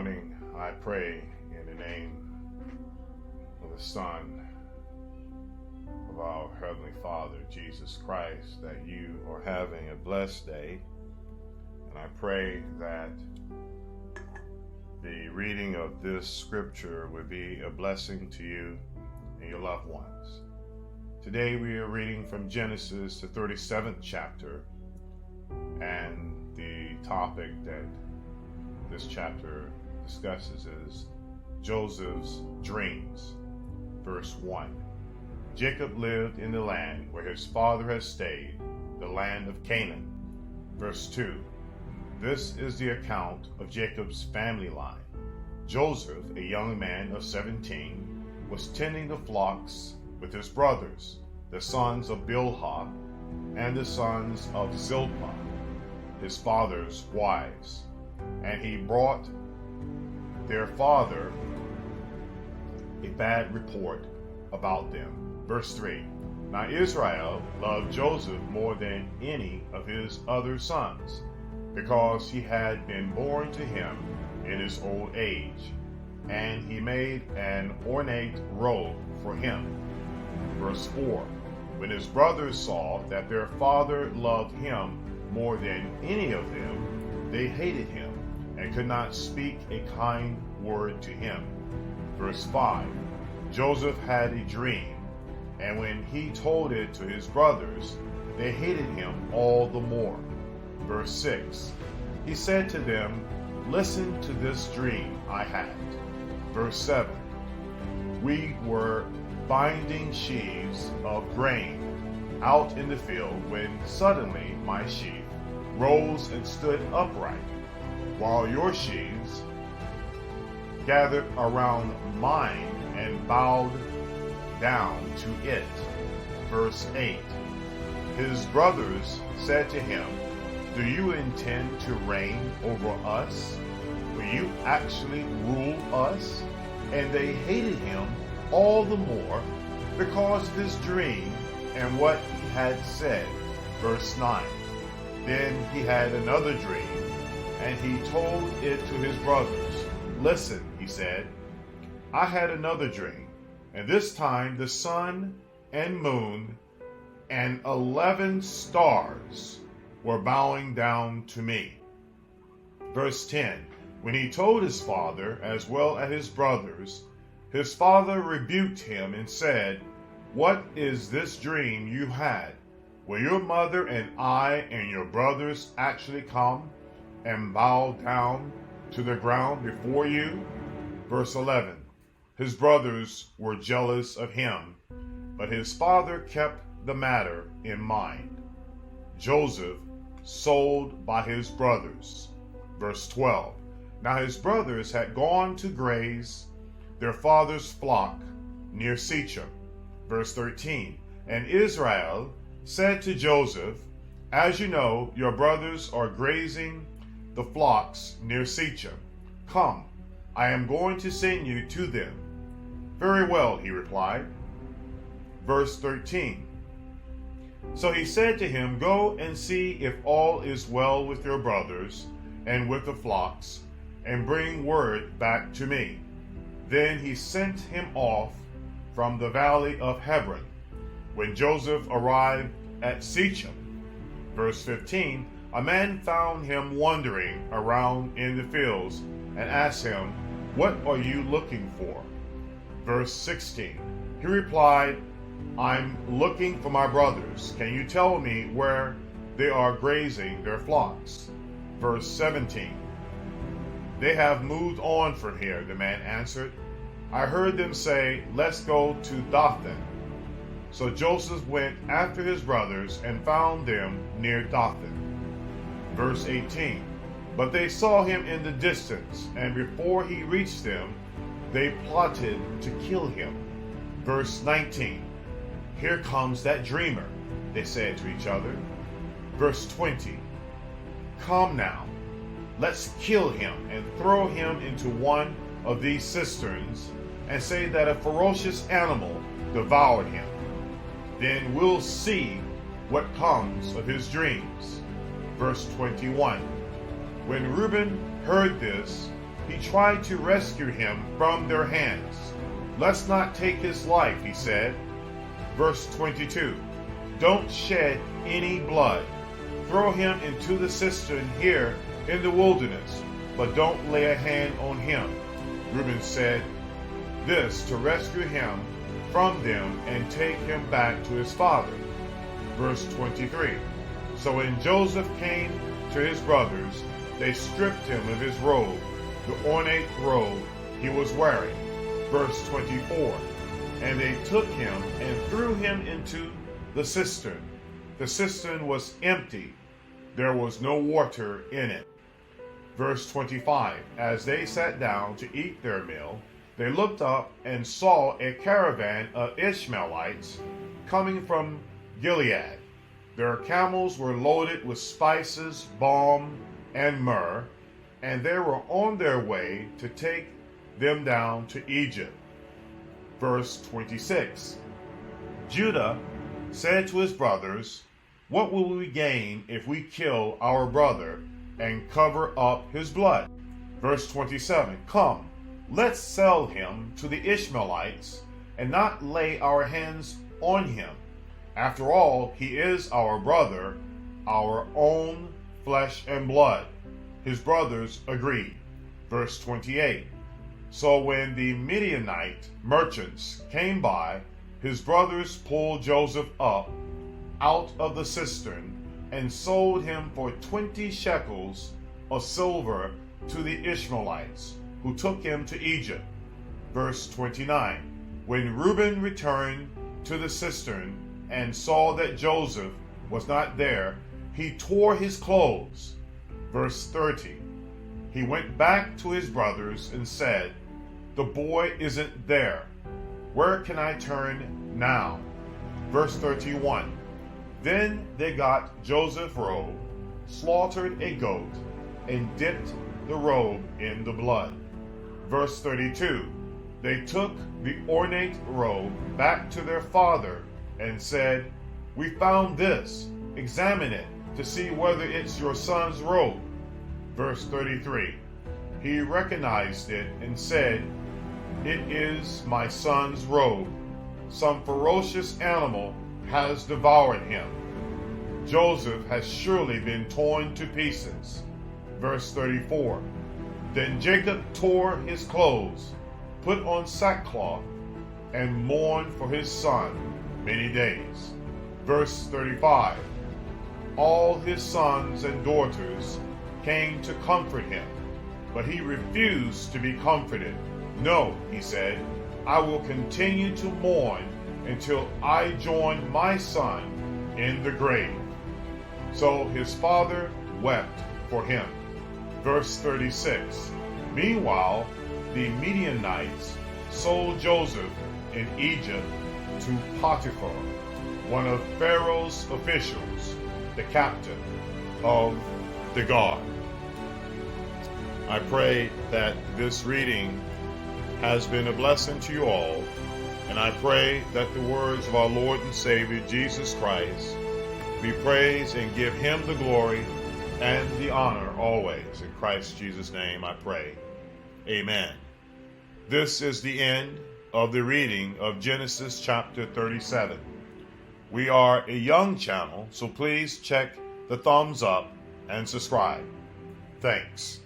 morning, I pray in the name of the Son of our Heavenly Father, Jesus Christ, that you are having a blessed day. And I pray that the reading of this scripture would be a blessing to you and your loved ones. Today we are reading from Genesis, the 37th chapter, and the topic that this chapter discusses is Joseph's dreams. Verse 1. Jacob lived in the land where his father had stayed, the land of Canaan. Verse 2. This is the account of Jacob's family line. Joseph, a young man of 17, was tending the flocks with his brothers, the sons of Bilhah and the sons of Zilpah, his father's wives. And he brought their father a bad report about them. Verse 3. Now Israel loved Joseph more than any of his other sons, because he had been born to him in his old age, and he made an ornate robe for him. Verse 4. When his brothers saw that their father loved him more than any of them, they hated him and could not speak a kind word to him. Verse 5. Joseph had a dream, and when he told it to his brothers, they hated him all the more. Verse 6. He said to them, "Listen to this dream I had." Verse 7. We were binding sheaves of grain out in the field when suddenly my sheaf rose and stood upright, while your sheaves gathered around mine and bowed down to it. Verse 8. His brothers said to him, "Do you intend to reign over us? Will you actually rule us?" And they hated him all the more because of his dream and what he had said. Verse 9. Then he had another dream, and he told it to his brothers. "Listen," he said, "I had another dream, and this time the sun and moon and 11 stars were bowing down to me." Verse 10. When he told his father as well as his brothers, his father rebuked him and said, "What is this dream you had? Will your mother and I and your brothers actually come and bow down to the ground before you?" Verse 11. His brothers were jealous of him, but his father kept the matter in mind. Joseph sold by his brothers. Verse 12. Now his brothers had gone to graze their father's flock near Shechem. Verse 13. And Israel said to Joseph, "As you know, your brothers are grazing the flocks near Shechem. Come, I am going to send you to them." "Very well," he replied. Verse 13. So he said to him, "Go and see if all is well with your brothers and with the flocks, and bring word back to me." Then he sent him off from the valley of Hebron. When Joseph arrived at Shechem, verse 15, a man found him wandering around in the fields and asked him, "What are you looking for?" Verse 16, he replied, "I'm looking for my brothers. Can you tell me where they are grazing their flocks?" Verse 17, "They have moved on from here," the man answered. "I heard them say, 'Let's go to Dothan.'" So Joseph went after his brothers and found them near Dothan. Verse 18, but they saw him in the distance, and before he reached them, they plotted to kill him. Verse 19, "Here comes that dreamer," they said to each other. Verse 20, "Come now, let's kill him and throw him into one of these cisterns and say that a ferocious animal devoured him. Then we'll see what comes of his dreams." Verse 21, when Reuben heard this, he tried to rescue him from their hands. "Let's not take his life," he said. Verse 22, "Don't shed any blood. Throw him into the cistern here in the wilderness, but don't lay a hand on him." Reuben said this to rescue him from them and take him back to his father. Verse 23, "So when Joseph came to his brothers, they stripped him of his robe, the ornate robe he was wearing." Verse 24, "And they took him and threw him into the cistern. The cistern was empty. There was no water in it." Verse 25, "As they sat down to eat their meal, they looked up and saw a caravan of Ishmaelites coming from Gilead. Their camels were loaded with spices, balm, and myrrh, and they were on their way to take them down to Egypt." Verse 26, "Judah said to his brothers, 'What will we gain if we kill our brother and cover up his blood?' Verse 27, "Come, let's sell him to the Ishmaelites and not lay our hands on him. After all, he is our brother, our own flesh and blood." His brothers agreed. Verse 28, "So when the Midianite merchants came by, his brothers pulled Joseph up out of the cistern and sold him for 20 shekels of silver to the Ishmaelites, who took him to Egypt." Verse 29, "When Reuben returned to the cistern and saw that Joseph was not there, he tore his clothes." Verse 30, "He went back to his brothers and said, 'The boy isn't there. Where can I turn now?' Verse 31, "Then they got Joseph's robe, slaughtered a goat, and dipped the robe in the blood." Verse 32, "They took the ornate robe back to their father and said, 'We found this. Examine it to see whether it's your son's robe.' Verse 33, "He recognized it and said, 'It is my son's robe. Some ferocious animal has devoured him. Joseph has surely been torn to pieces.'" Verse 34, "Then Jacob tore his clothes, put on sackcloth, and mourned for his son many days." Verse 35, "All his sons and daughters came to comfort him, but he refused to be comforted. 'No,' he said, 'I will continue to mourn until I join my son in the grave.' So his father wept for him." Verse 36, "Meanwhile, the Midianites sold Joseph in Egypt to Potiphar, one of Pharaoh's officials, the captain of the guard." I pray that this reading has been a blessing to you all, and I pray that the words of our Lord and Savior Jesus Christ be praised and give him the glory and the honor always. In Christ Jesus' name I pray. Amen. This is the end of the reading of Genesis chapter 37. We are a young channel, so please check the thumbs up and subscribe. Thanks.